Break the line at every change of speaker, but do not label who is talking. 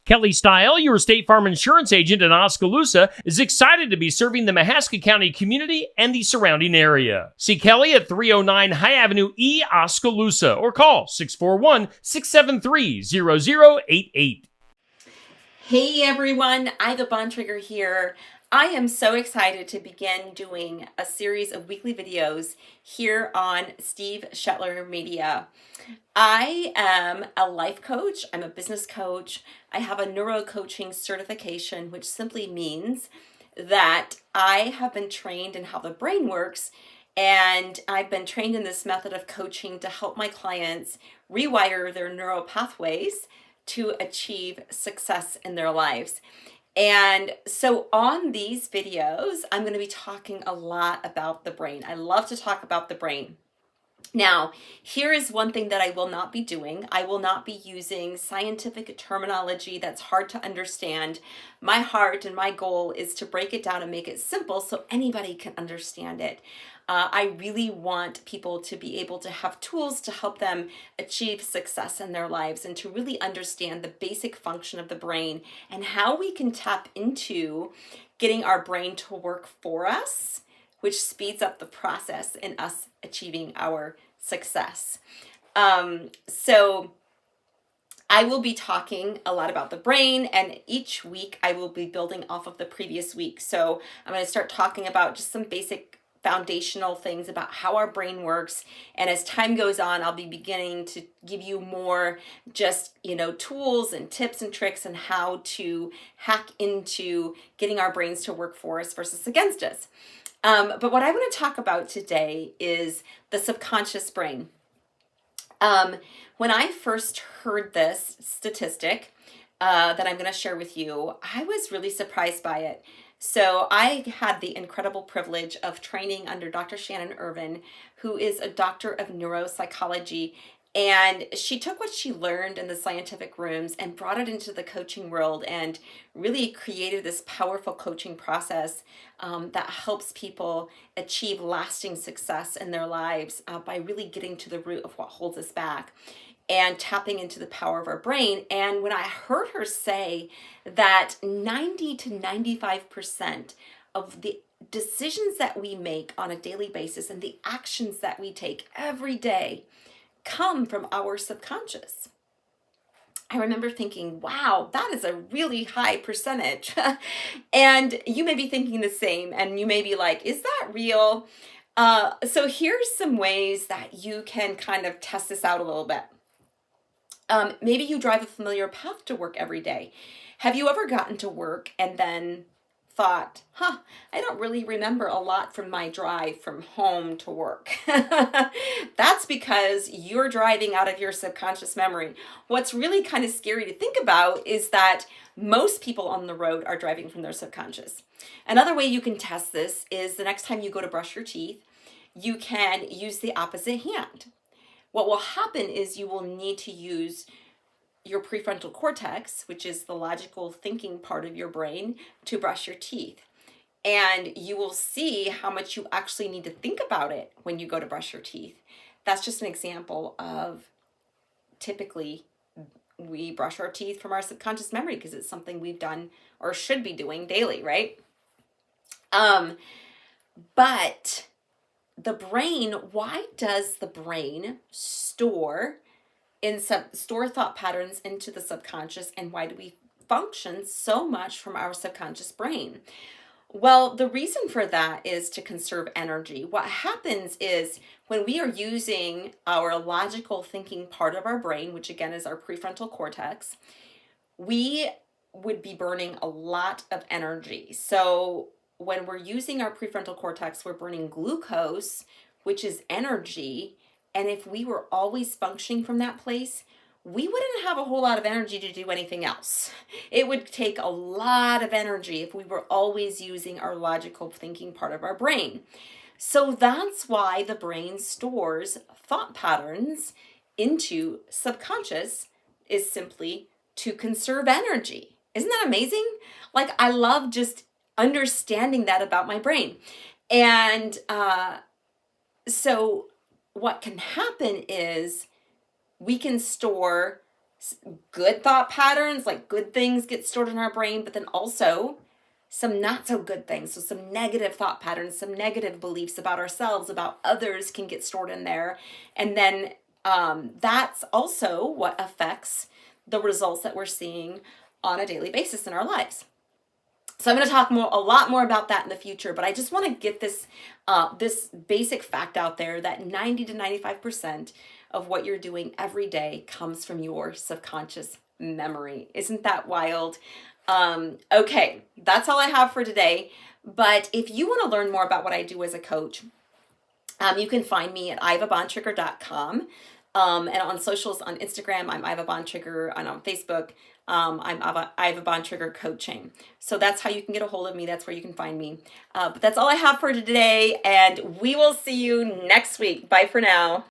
Kelly Stile, your State Farm insurance agent in Oskaloosa, is excited to be serving the Mahaska County community and the surrounding area. See Kelly at 309 High Avenue E, Oskaloosa, or call 641-673-0088.
Hey everyone, Iva Bontrager here. I am so excited to begin doing a series of weekly videos here on Steve Shetler Media. I am a life coach, I'm a business coach, I have a neuro coaching certification, which simply means that I have been trained in how the brain works, and I've been trained in this method of coaching to help my clients rewire their neural pathways to achieve success in their lives. And so on these videos, I'm going to be talking a lot about the brain. I love to talk about the brain. Now, here is one thing that I will not be doing. I will not be using scientific terminology that's hard to understand. My heart and my goal is to break it down and make it simple so anybody can understand it. I really want people to be able to have tools to help them achieve success in their lives and to really understand the basic function of the brain and how we can tap into getting our brain to work for us, which speeds up the process in us achieving our success. So I will be talking a lot about the brain, and each week I will be building off of the previous week. So I'm going to start talking about just some basic foundational things about how our brain works. And as time goes on, I'll be beginning to give you more just, tools and tips and tricks and how to hack into getting our brains to work for us versus against us. But what I want to talk about today is the subconscious brain. When I first heard this statistic that I'm going to share with you, I was really surprised by it. So I had the incredible privilege of training under Dr. Shannon Irvin, who is a doctor of neuropsychology. And she took what she learned in the scientific rooms and brought it into the coaching world and really created this powerful coaching process that helps people achieve lasting success in their lives by really getting to the root of what holds us back and tapping into the power of our brain. And when I heard her say that 90 to 95% of the decisions that we make on a daily basis and the actions that we take every day come from our subconscious, I remember thinking, wow, that is a really high percentage. And you may be thinking the same, and you may be like, is that real? So here's some ways that you can kind of test this out a little bit. Maybe you drive a familiar path to work every day. Have you ever gotten to work and then thought, I don't really remember a lot from my drive from home to work? That's because you're driving out of your subconscious memory. What's really kind of scary to think about is that most people on the road are driving from their subconscious. Another way you can test this is the next time you go to brush your teeth, you can use the opposite hand. What will happen is you will need to use your prefrontal cortex, which is the logical thinking part of your brain, to brush your teeth. And you will see how much you actually need to think about it when you go to brush your teeth. That's just an example of typically we brush our teeth from our subconscious memory because it's something we've done or should be doing daily, right? But the brain, why does the brain store thought patterns into the subconscious, and why do we function so much from our subconscious brain? Well, the reason for that is to conserve energy. What happens is when we are using our logical thinking part of our brain, which again is our prefrontal cortex, we would be burning a lot of energy. So when we're using our prefrontal cortex, we're burning glucose, which is energy. And if we were always functioning from that place, we wouldn't have a whole lot of energy to do anything else. It would take a lot of energy if we were always using our logical thinking part of our brain. So that's why the brain stores thought patterns into subconscious, is simply to conserve energy. Isn't that amazing? Like, I love just understanding that about my brain. And so what can happen is we can store good thought patterns, like good things get stored in our brain, but then also some not so good things. So some negative thought patterns, some negative beliefs about ourselves, about others can get stored in there. And then that's also what affects the results that we're seeing on a daily basis in our lives. So I'm going to talk a lot more about that in the future, but I just want to get this this basic fact out there that 90 to 95% of what you're doing every day comes from your subconscious memory. Isn't that wild? Okay, that's all I have for today. But if you want to learn more about what I do as a coach, you can find me at ivabontrager.com. And on socials, on Instagram, I'm Iva Bontrager, and on Facebook, I'm Iva Bontrager Coaching. So that's how you can get a hold of me. That's where you can find me. But that's all I have for today, and we will see you next week. Bye for now.